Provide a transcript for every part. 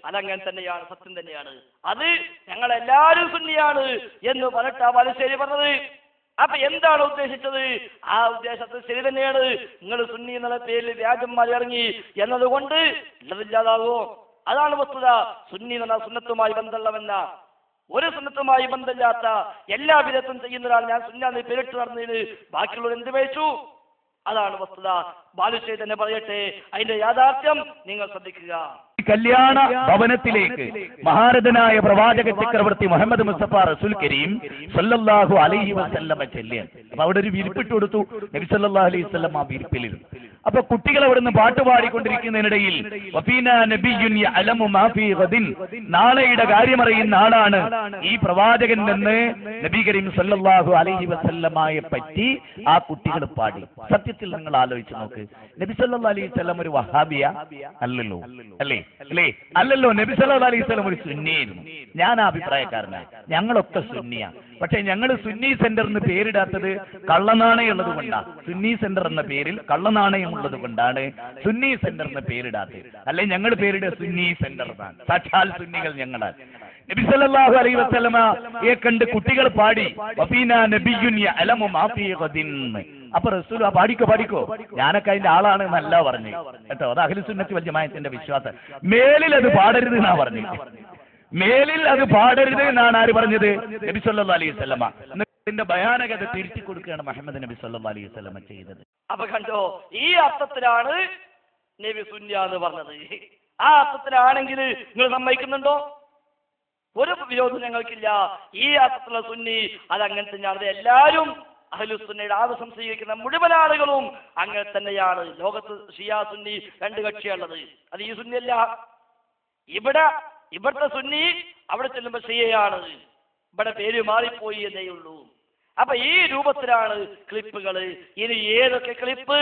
അതങ്ങനെ തന്നെയാണ്, സത്യം തന്നെയാണ്. അത് ഞങ്ങളെല്ലാവരും സുന്നിയാണ് എന്ന് പറഞ്ഞിട്ടാ ബാലുശ്ശേരി പറഞ്ഞത്. അപ്പൊ എന്താണ് ഉദ്ദേശിച്ചത്? ആ ഉദ്ദേശത്തിൽ ശരി തന്നെയാണ്. നിങ്ങൾ സുന്നി എന്നുള്ള പേരിൽ വ്യാജന്മാർ ഇറങ്ങി എന്നതുകൊണ്ട് ഉള്ളതില്ലാതാവോ? അതാണ് വസ്തുത. സുന്നി എന്ന സുന്നത്തുമായി ബന്ധമുള്ളവെന്ന, ഒരു സുന്നത്തുമായി ബന്ധമില്ലാത്ത എല്ലാ വിധത്തും ചെയ്യുന്ന ഒരാൾ ഞാൻ സുന്നാന്ന് പേരിട്ട് നടന്നതിന് ബാക്കിയുള്ളവർ എന്ത് പേച്ചു? അതാണ് വസ്തുത. ബാലുശ്ശേരി തന്നെ പറയട്ടെ, അതിന്റെ യാഥാർത്ഥ്യം നിങ്ങൾ ശ്രദ്ധിക്കുക. കല്യാണ ഭവനത്തിലേക്ക് മഹാരഥനായ പ്രവാചക ചക്രവർത്തി മുഹമ്മദ് മുസ്തഫ റസൂൽ കരീം സല്ലല്ലാഹു അലൈഹി വസല്ലമ ചെല്ലാൻ. അപ്പൊ അവിടെ ഒരു വിരിപ്പിട്ട് കൊടുത്തു. നബി സല്ലല്ലാഹു അലൈഹി വസല്ലം ആ വിരിപ്പിലിരുന്നു. അപ്പൊ കുട്ടികൾ അവിടുന്ന് പാട്ട് പാടിക്കൊണ്ടിരിക്കുന്നതിനിടയിൽ വഫീനാ നബിയ്യുൻ യഅലമു മാ ഫീ ഗദിൻ, നാളെയുടെ കാര്യമറിയുന്ന ആളാണ് ഈ പ്രവാചകൻ എന്ന് നബി കരീം സല്ലല്ലാഹു അലൈഹി വസല്ലമയെ പറ്റി ആ കുട്ടികൾ പാടി. സത്യത്തിൽ നിങ്ങൾ ആലോചിച്ച് നോക്ക്, നബി സല്ലല്ലാഹു അലൈഹി വസല്ലം ഒരു വഹാബിയ അല്ലല്ലോ, അല്ലേ? അല്ലല്ലോ. നബി സല്ലല്ലാഹു അലൈഹി വസല്ലം ഒരു സുന്നിയായിരുന്നു. ഞാൻ ആ അഭിപ്രായക്കാരനാണ്. ഞങ്ങളൊക്കെ സുന്നിയാണ്. പക്ഷെ ഞങ്ങൾ സുന്നി സെന്റർ എന്ന് പേരിടാത്തത് കള്ളനാണയം ഉള്ളത് കൊണ്ടാണ്. സുന്നി സെന്റർ എന്ന പേരിൽ കള്ളനാണയം ഉള്ളത് കൊണ്ടാണ് സുന്നി സെന്റർ എന്ന പേരിടാത്തത്. അല്ലെ ഞങ്ങൾ പേരിടുക സുന്നി സെന്റർ എന്നാണ്. സാക്ഷാൽ സുന്നികൾ ഞങ്ങളാണ്. നബി സല്ലല്ലാഹു അലൈഹി വസല്ലമയെ കണ്ട് കുട്ടികൾ പാടി വഫീനാ നബിയ്യുൻ യഅലമു മാ ഫീ ഗദിൻ. അപ്പൊ റസൂൽ പാടിക്കോ, ഞാനൊക്കെ അതിന്റെ ആളാണ് എന്നല്ല പറഞ്ഞു കേട്ടോ. അത് അഹ്ലു സുന്നത്തി വൽ ജമാഅത്തിന്റെ വിശ്വാസം. മേലിൽ അത് പാടരുത് എന്നാ പറഞ്ഞു. മേലിൽ അത് പാടരുത് എന്നാണ് ആര് പറഞ്ഞത്? നബി സല്ലല്ലാഹു അലൈഹി വസല്ലമ. ഇതിന്റെ ഭയാനകത തിരിച്ചു കൊടുക്കുകയാണ് മുഹമ്മദ് നബി സല്ലല്ലാഹു അലൈഹി വസല്ലമ ചെയ്തത്. അപ്പൊ കണ്ടോ, ഈ അർത്ഥത്തിലാണ് നബി സുന്നി എന്ന് പറഞ്ഞത്. ആ അർത്ഥത്തിലാണെങ്കിൽ നിങ്ങൾ സമ്മതിക്കുന്നുണ്ടോ? ഒരു വിരോധം ഞങ്ങൾക്കില്ല. ഈ അർത്ഥത്തിലുള്ള സുന്നി അതങ്ങനെ തന്നെയാണ്. എല്ലാവരും അഹ്ലുസുന്നയുടെ ആവശ്യം സ്വീകരിക്കുന്ന മുഴുവൻ ആളുകളും അങ്ങനെ തന്നെയാണ്. ലോകത്ത് ഷിയ സുന്നി രണ്ട് കക്ഷിയുള്ളത്. അത് ഈ സുന്നിയല്ല. ഇവിടുത്തെ സുന്നി അവിടെ ചെല്ലുമ്പോൾ ഷിയയാണ്. ഇവിടെ പേര് മാറിപ്പോയി എന്നേ ഉള്ളൂ. അപ്പൊ ഈ രൂപത്തിലാണ് ക്ലിപ്പുകൾ. ഇനി ഏതൊക്കെ ക്ലിപ്പ്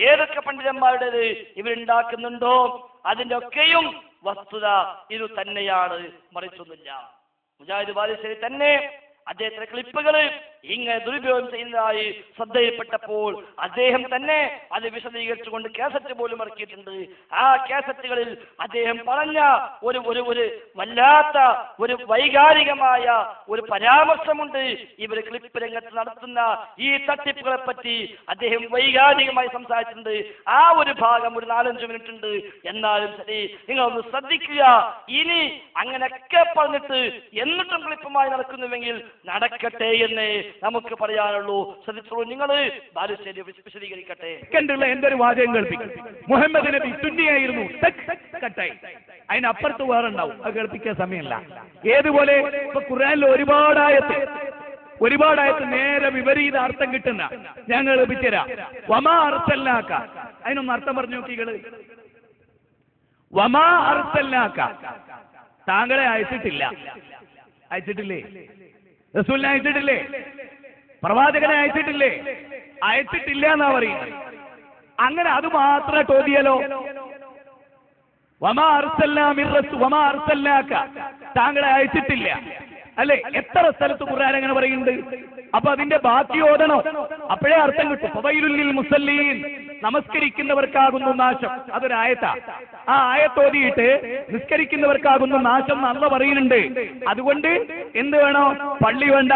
ഏതൊക്കെ പണ്ഡിതന്മാരുടേത് ഇവരുണ്ടാക്കുന്നുണ്ടോ അതിന്റെ ഒക്കെയും വസ്തുത ഇത് തന്നെയാണ്, മറിച്ചൊന്നുമില്ല. മുജാഹിദ് ബാലുശ്ശേരി തന്നെ അദ്ദേഹത്തിന്റെ ക്ലിപ്പുകൾ ഇങ്ങനെ ദുരുപയോഗം ചെയ്യുന്നതായി ശ്രദ്ധയിൽപ്പെട്ടപ്പോൾ അദ്ദേഹം തന്നെ അത് വിശദീകരിച്ചുകൊണ്ട് കാസറ്റ് പോലും ഇറക്കിയിട്ടുണ്ട്. ആ കാസറ്റുകളിൽ അദ്ദേഹം പറഞ്ഞ ഒരു വല്ലാത്ത ഒരു വൈകാരികമായ ഒരു പരാമർശമുണ്ട്. ഇവർ ക്ലിപ്പ് രംഗത്ത് നടത്തുന്ന ഈ തട്ടിപ്പുകളെ പറ്റി അദ്ദേഹം വൈകാരികമായി സംസാരിച്ചിട്ടുണ്ട്. ആ ഒരു ഭാഗം ഒരു 4-5 മിനിറ്റ് ഉണ്ട്. എന്നാലും ശരി, നിങ്ങളൊന്ന് ശ്രദ്ധിക്കുക. ഇനി അങ്ങനെയൊക്കെ പറഞ്ഞിട്ട് എന്നിട്ടും ക്ലിപ്പുമായി നടക്കുന്നുവെങ്കിൽ നടക്കട്ടെ എന്ന് നമുക്ക് പറയാനുള്ളൂ. ശ്രദ്ധിച്ചോളൂ, നിങ്ങൾ ബാലുശ്ശേരി വിശദീകരിക്കട്ടെ. എന്റെ ഒരു വാചകം കേൾപ്പിക്കും. മുഹമ്മദ് നബി സുന്നിയായിരുന്നു, അതിനപ്പുറത്ത് വേറെ ഉണ്ടാവും. അത് കേൾപ്പിക്കാൻ സമയമില്ല. ഏതുപോലെ ഇപ്പൊ ഖുർആനിൽ ഒരുപാടായത്ത് നേരെ വിപരീത അർത്ഥം കിട്ടുന്ന ഞാൻ കേൾപ്പിച്ചുതരാം. വമാ അർസൽനാക, അതിനൊന്ന് അർത്ഥം പറഞ്ഞു നോക്കികള്. വമാ അർസൽനാക, താങ്കളെ അയച്ചിട്ടില്ലേ? റസൂലിനെ അയച്ചിട്ടില്ലേ? പ്രവാചകനെ അയച്ചിട്ടില്ല എന്നാ പറയുന്നത്. അങ്ങനെ അത് മാത്രം ചോദ്യല്ലോ. വമാ അർസൽനാക, താങ്കളെ അയച്ചിട്ടില്ല അല്ലെ? എത്ര സ്ഥലത്ത് ഖുർആൻ അങ്ങനെ പറയുന്നുണ്ട്. അപ്പൊ അതിന്റെ ബാക്കി ഓതണം, അപ്പോഴേ അർത്ഥം കിട്ടും. ഫവൈലുൽ ലിൽ മുസല്ലീൻ, നമസ്കരിക്കുന്നവർക്കാകുന്നു നാശം. അതൊരു ആയത്താ. ആ ആയത്തോതിയിട്ട് നിസ്കരിക്കുന്നവർക്കാകുന്നു നാശം എന്ന് പറയുന്നുണ്ട്. അതുകൊണ്ട് എന്ത് വേണോ? പള്ളി വേണ്ട,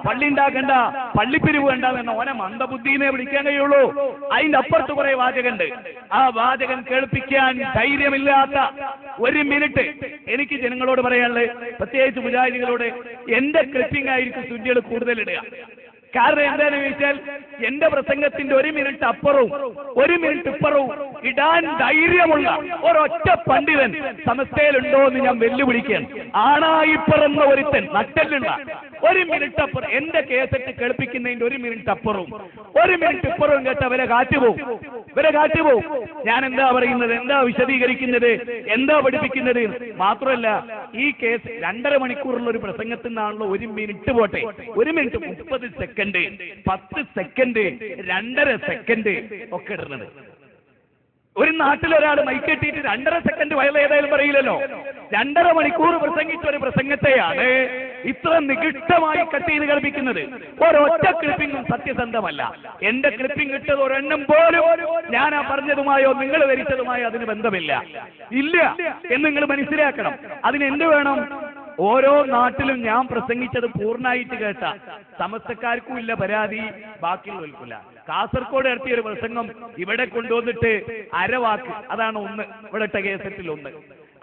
പള്ളി ഉണ്ടാക്കണ്ട, പള്ളിപ്പിരിവ് വേണ്ട എന്ന ഓനെ മന്ദബുദ്ധിനെ വിളിക്കാൻ കഴിയുള്ളൂ. അതിന്റെ അപ്പുറത്ത് കുറെ വാചകമുണ്ട്. ആ വാചകം കേൾപ്പിക്കാൻ ധൈര്യമില്ലാത്ത ഒരു മിനിറ്റ് എനിക്ക് ജനങ്ങളോട് പറയാനുള്ളത്, പ്രത്യേകിച്ച് മുജാഹിദുകളോട്, എന്റെ ക്ലിപ്പിംഗ് ആയിരിക്കും സുന്നികൾ കൂടുതലിടുക. കാരണം എന്താണെന്ന് ചോദിച്ചാൽ എന്റെ പ്രസംഗത്തിന്റെ 1 മിനിറ്റ് അപ്പുറവും 1 മിനിറ്റ് ഇപ്പുറവും ഇടാൻ ധൈര്യമുള്ള ഒരൊറ്റ പണ്ഡിതൻ സമസ്തയിലുണ്ടോ എന്ന് ഞാൻ വെല്ലുവിളിക്കുകയാണ്. ആണായി പിറന്ന ഒരുത്തൻ നട്ടല്ലുള്ള 1 മിനിറ്റ് അപ്പുറം എന്റെ കേസറ്റ് കേൾപ്പിക്കുന്നതിന്റെ 1 മിനിറ്റ് അപ്പുറവും 1 മിനിറ്റ് ഇപ്പുറവും കേട്ട ഇവരെ കാറ്റുപോകും. ഞാൻ എന്താ പറയുന്നത്, എന്താ വിശദീകരിക്കുന്നത്, എന്താ പഠിപ്പിക്കുന്നത്? മാത്രമല്ല ഈ കേസ് 2.5 മണിക്കൂറുള്ള ഒരു പ്രസംഗത്തിൽ നിന്നാണല്ലോ 1 മിനിറ്റ് പോട്ടെ, 1 മിനിറ്റ് 30 സെക്കൻഡ്, 10 സെക്കൻഡ്, 2.5 സെക്കൻഡ് ഒക്കെ ഇടുന്നത്. ഒരു നാട്ടിലൊരാൾ മൈക്കെട്ടിയിട്ട് 2.5 സെക്കൻഡ് വയൽ ഏതായാലും പറയില്ലല്ലോ. 2.5 മണിക്കൂർ പ്രസംഗിച്ച ഒരു പ്രസംഗത്തെയാണ് ഇത്ര നികിഷ്ടമായി കട്ട് ചെയ്ത് കളിപ്പിക്കുന്നത്? ഒരൊറ്റ ക്ലിപ്പിങ്ങും സത്യസന്ധമല്ല. എന്റെ ക്ലിപ്പിംഗ് ഇട്ടത് ഒരെണ്ണം പോലും ഞാൻ ആ പറഞ്ഞതുമായോ നിങ്ങൾ ധരിച്ചതുമായോ അതിന് ബന്ധമില്ല, ഇല്ല എന്ന് നിങ്ങൾ മനസ്സിലാക്കണം. അതിന് എന്ത് വേണം? ഓരോ നാട്ടിലും ഞാൻ പ്രസംഗിച്ചത് പൂർണ്ണമായിട്ട് കേട്ട സമസ്തക്കാർക്കും ഇല്ല പരാതി, ബാക്കിയുള്ളവർക്കില്ല. കാസർഗോഡ് നടത്തിയ ഒരു പ്രസംഗം ഇവിടെ കൊണ്ടുവന്നിട്ട് അരവാക്ക്, അതാണ് ഒന്ന് ഇവിടെ കേസറ്റിൽ ഒന്ന്,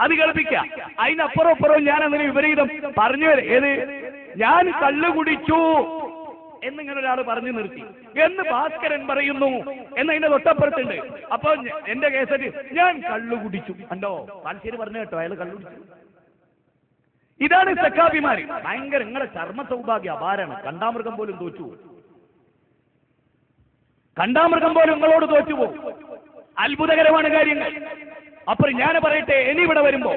അത് കളിപ്പിക്കുക. അതിനപ്പുറം ഞാൻ അതിന് വിപരീതം പറഞ്ഞു. ഏത് ഞാൻ കള്ളു കുടിച്ചു എന്നിങ്ങനെ ഒരാൾ പറഞ്ഞു നിർത്തി എന്ന് ഭാസ്കരൻ പറയുന്നു എന്നതിന്റെ തൊട്ടപ്പുറത്തുണ്ട്. അപ്പൊ എന്റെ കേസറ്റ് ഞാൻ കള്ളു കുടിച്ചു കണ്ടോ, പാൽശ്ശേരി പറഞ്ഞു കേട്ടോ അയാൾ കള്ളു കുടിച്ചു. ഇതാണ് സഖാബിമാര്. ഭയങ്കര നിങ്ങളെ ചർമ്മ സൗഭാഗ്യ അപാരാണ്. കണ്ടാമൃഗം പോലും തോറ്റുപോകും, കണ്ടാമൃഗം പോലും നിങ്ങളോട് തോറ്റുപോകും. അത്ഭുതകരമാണ് കാര്യങ്ങൾ. അപ്പോൾ ഞാൻ പറയട്ടെ, ഇനി ഇവിടെ വരുമ്പോ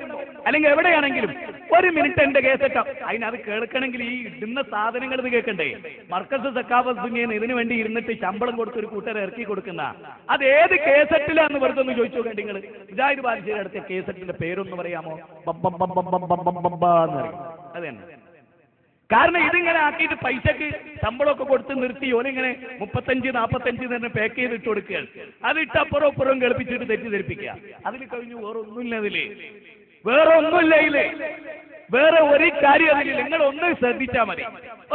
അല്ലെങ്കിൽ എവിടെയാണെങ്കിലും ഒരു മിനിറ്റ് എന്റെ കേസറ്റ, അതിനത് കേൾക്കണമെങ്കിൽ ഈ ഇടുന്ന സാധനങ്ങൾ ഇത് കേൾക്കണ്ടേ? മർക്കസ് സക്കാബത്ത് സുന്നിയെന്ന് ഇതിനു വേണ്ടി ഇരുന്നിട്ട് ശമ്പളം കൊടുത്ത് ഒരു കൂട്ടരെ ഇറക്കി കൊടുക്കുന്ന അത് ഏത് കേസറ്റിലാന്ന് വെറുതെ ഒന്ന് ചോദിച്ചു നോക്കണ്ട നിങ്ങൾ. മുജാഹിദ് ബാലുശ്ശേരി അടുത്ത കേസറ്റിന്റെ പേരൊന്ന് പറയാമോ? എന്ന് പറയും. അത് തന്നെ. കാരണം ഇതിങ്ങനെ ആക്കിയിട്ട് പൈസക്ക് ശമ്പളമൊക്കെ കൊടുത്ത് നിർത്തി ഓനിങ്ങനെ 35-45 തന്നെ പാക്ക് ചെയ്തിട്ട് കൊടുക്കുകയാണ്. അതിട്ട് അപ്പുറം കളിപ്പിച്ചിട്ട് തെറ്റിദ്ധരിപ്പിക്കുക. അതിൽ കഴിഞ്ഞു വേറെ ഒന്നുമില്ല. അതില് വേറെ ഒന്നുമില്ല. ഇതില് വേറെ ഒരു കാര്യം അതിൽ നിങ്ങൾ ഒന്ന് ശ്രദ്ധിച്ചാൽ മതി.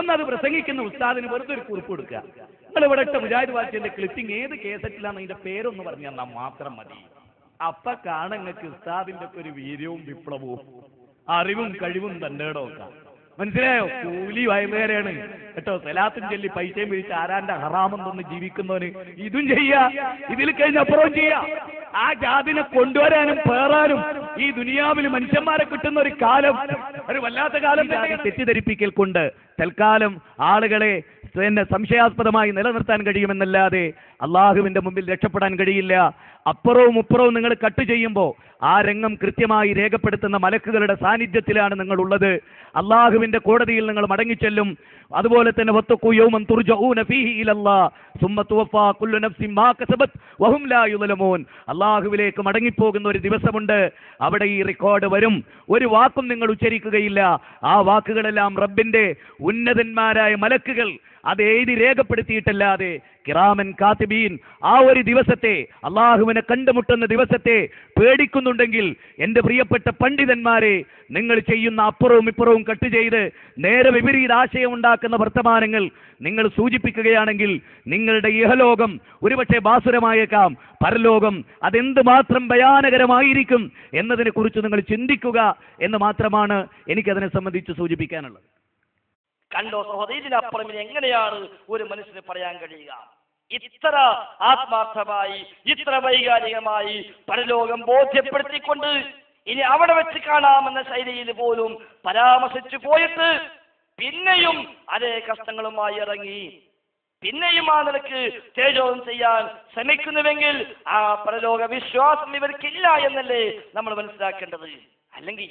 ഒന്നത് പ്രസംഗിക്കുന്ന ഉസ്താദിന് വെറുതെ ഒരു കുറിപ്പ് കൊടുക്കുക. നിങ്ങൾ ഇവിടെ ഇട്ട മുജാഹിദ് ബാലുശ്ശേരിന്റെ ക്ലിപ്പിംഗ് ഏത് കേസറ്റിലാണ് അതിന്റെ പേരൊന്ന് പറഞ്ഞു തന്നാൽ മാത്രം മതി. അപ്പൊ കാണങ്ങൾക്ക് ഉസ്താദിന്റെ ഒക്കെ ഒരു വീര്യവും വിപ്ലവവും അറിവും കഴിവും തന്നേടവും ഒക്കെ മനസ്സിലായോ? കൂലി വയലുകാരാണ് കേട്ടോ. സലാത്തും ചൊല്ലി പൈസയും പിടിച്ച് ആരാന്റെ ഹറാമം തന്ന് ജീവിക്കുന്നവന് ഇതും ചെയ്യാ, ഇതിൽ കഴിഞ്ഞപ്പുറവും ചെയ്യാ. ആ ജാതിനെ കൊണ്ടുവരാനും പേറാനും ഈ ദുനിയാവിൽ മനുഷ്യന്മാരെ കിട്ടുന്ന ഒരു കാലം, ഒരു വല്ലാത്ത കാലം. തെറ്റിദ്ധരിപ്പിക്കൽ കൊണ്ട് തൽക്കാലം ആളുകളെ തന്നെ സംശയാസ്പദമായി നിലനിർത്താൻ കഴിയുമെന്നല്ലാതെ അള്ളാഹുവിന്റെ മുമ്പിൽ രക്ഷപ്പെടാൻ കഴിയില്ല. അപ്പുറവും ഇപ്പുറവും നിങ്ങൾ കട്ട് ചെയ്യുമ്പോൾ ആ രംഗം കൃത്യമായി രേഖപ്പെടുത്തുന്ന മലക്കുകളുടെ സാന്നിധ്യത്തിലാണ് നിങ്ങൾ ഉള്ളത്. അള്ളാഹുവിന്റെ കോടതിയിൽ നിങ്ങൾ മടങ്ങിച്ചെല്ലും. അതുപോലെ തന്നെ വത്തഖൂ യൗമൻ തുർജഊന ഫീഹി ഇലല്ലാഹ് സുമ്മ തുവഫാ കുല്ലു നഫ്സിൻ മാ കസബത് വഹും ലാ യുളമൂൻ. അള്ളാഹുവിലേക്ക് മടങ്ങിപ്പോകുന്ന ഒരു ദിവസമുണ്ട്. അവിടെ ഈ റെക്കോർഡ് വരും. ഒരു വാക്കും നിങ്ങൾ ഉച്ചരിക്കുകയില്ല. ആ വാക്കുകളെല്ലാം റബ്ബിന്റെ ഉന്നതന്മാരായ മലക്കുകൾ അത് എഴുതി രേഖപ്പെടുത്തിയിട്ടല്ലാതെ കിറാമൻ കാത്തിബീൻ ആ ഒരു ദിവസത്തെ, അള്ളാഹുവിനെ കണ്ടുമുട്ടുന്ന ദിവസത്തെ പേടിക്കുന്നുണ്ടെങ്കിൽ എൻ്റെ പ്രിയപ്പെട്ട പണ്ഡിതന്മാരെ, നിങ്ങൾ ചെയ്യുന്ന അപ്പുറവും ഇപ്പുറവും കട്ട് ചെയ്ത് നേരെ വിപരീത ആശയം ഉണ്ടാക്കുന്ന വർത്തമാനങ്ങൾ നിങ്ങൾ സൂചിപ്പിക്കുകയാണെങ്കിൽ നിങ്ങളുടെ ഇഹലോകം ഒരുപക്ഷെ ബാസുരമായേക്കാം, പരലോകം അതെന്തുമാത്രം ഭയാനകരമായിരിക്കും എന്നതിനെ കുറിച്ച് നിങ്ങൾ ചിന്തിക്കുക എന്ന് മാത്രമാണ് എനിക്കതിനെ സംബന്ധിച്ച് സൂചിപ്പിക്കാനുള്ളത്. കണ്ടോ സഹോദരി, ഇതിനപ്പുറം എങ്ങനെയാണ് ഒരു മനുഷ്യന് പറയാൻ കഴിയുക? ഇത്ര ആത്മാർത്ഥമായി, ഇത്ര വൈകാരികമായി പരലോകം ബോധ്യപ്പെടുത്തിക്കൊണ്ട് ഇനി അവിടെ വെച്ച് കാണാമെന്ന ശൈലിയിൽ പോലും പരാമർശിച്ചു പോയിട്ട് പിന്നെയും അതേ കഷ്ടങ്ങളുമായി ഇറങ്ങി പിന്നെയും ആ നിലക്ക് തേജോധം ചെയ്യാൻ ശ്രമിക്കുന്നുവെങ്കിൽ ആ പരലോക വിശ്വാസം ഇവർക്കില്ല എന്നല്ലേ നമ്മൾ മനസ്സിലാക്കേണ്ടത്. അല്ലെങ്കിൽ